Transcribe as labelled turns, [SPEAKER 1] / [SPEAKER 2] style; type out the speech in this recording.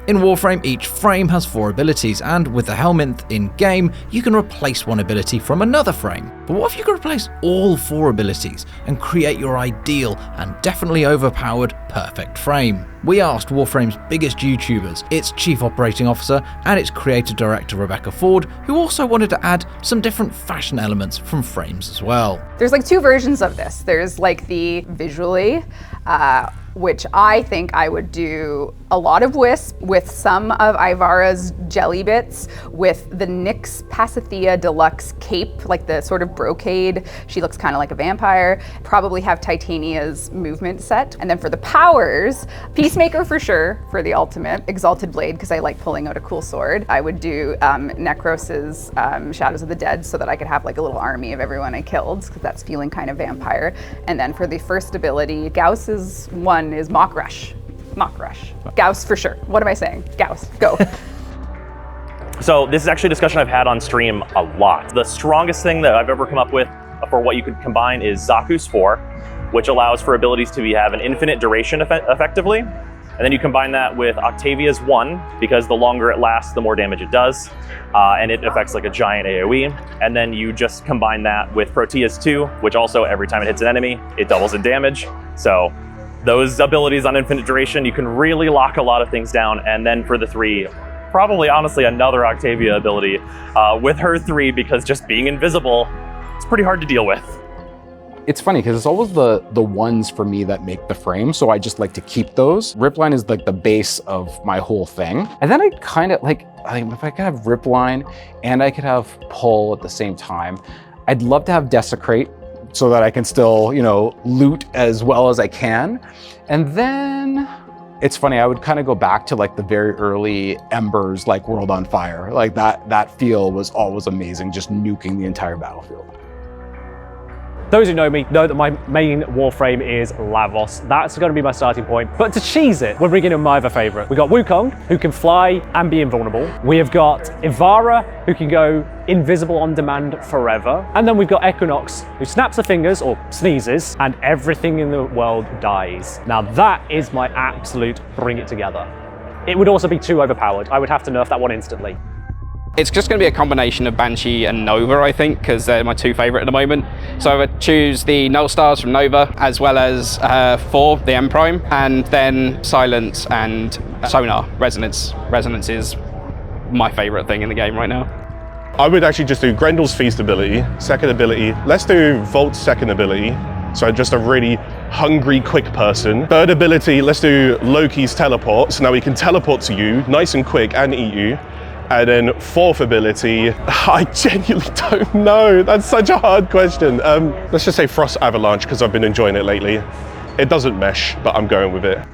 [SPEAKER 1] In Warframe, each frame has 4 abilities, and with the helmet in-game, you can replace one ability from another frame. But what if you could replace all 4 abilities and create your ideal and definitely overpowered perfect frame? We asked Warframe's biggest YouTubers, its chief operating officer, and its creative director Rebecca Ford, who also wanted to add some different fashion elements from frames as well.
[SPEAKER 2] There's like 2 versions of this. There's like the visually, which I think I would do a lot of Wisp with some of Ivara's jelly bits, with the Nyx Pasithea Deluxe cape, like the sort of brocade. She looks kind of like a vampire. Probably have Titania's movement set. And then for the powers, Peacemaker for sure for the ultimate, Exalted Blade because I like pulling out a cool sword. I would do Necros's Shadows of the Dead so that I could have like a little army of everyone I killed, because that's feeling kind of vampire. And then for the first ability, Gauss's one is Mock Rush. Mock Rush. Gauss for sure. What am I saying? Gauss, go.
[SPEAKER 3] So this is actually a discussion I've had on stream a lot. The strongest thing that I've ever come up with for what you could combine is Zaku's 4, which allows for abilities to have an infinite duration effectively. And then you combine that with Octavia's 1, because the longer it lasts, the more damage it does. And it affects like a giant AoE. And then you just combine that with Protea's 2, which also every time it hits an enemy, it doubles in damage. So those abilities on infinite duration, you can really lock a lot of things down. And then for the 3, probably honestly another Octavia ability with her 3, because just being invisible, it's pretty hard to deal with.
[SPEAKER 4] It's funny because it's always the ones for me that make the frame, so I just like to keep those. Ripline is like the base of my whole thing. And then I kind of like, if I could have Ripline and I could have Pull at the same time, I'd love to have Desecrate so that I can still, you know, loot as well as I can. And then it's funny, I would kind of go back to like the very early Embers, like World on Fire. Like that feel was always amazing, just nuking the entire battlefield.
[SPEAKER 5] Those who know me know that my main Warframe is Lavos. That's going to be my starting point. But to cheese it, we're bringing in my other favorite. We've got Wukong, who can fly and be invulnerable. We have got Ivara, who can go invisible on demand forever. And then we've got Equinox, who snaps her fingers or sneezes, and everything in the world dies. Now that is my absolute bring it together. It would also be too overpowered. I would have to nerf that one instantly.
[SPEAKER 6] It's just going to be a combination of Banshee and Nova, I think, because they're my 2 favorite at the moment. So I would choose the Null Stars from Nova, as well as 4, the M Prime, and then Silence and Sonar, Resonance. Resonance is my favorite thing in the game right now.
[SPEAKER 7] I would actually just do Grendel's Feast ability, second ability. Let's do Volt's second ability. So just a really hungry, quick person. Third ability, let's do Loki's Teleport. So now he can teleport to you, nice and quick, and eat you. And then 4th ability, I genuinely don't know. That's such a hard question. Let's just say Frost Avalanche, because I've been enjoying it lately. It doesn't mesh, but I'm going with it.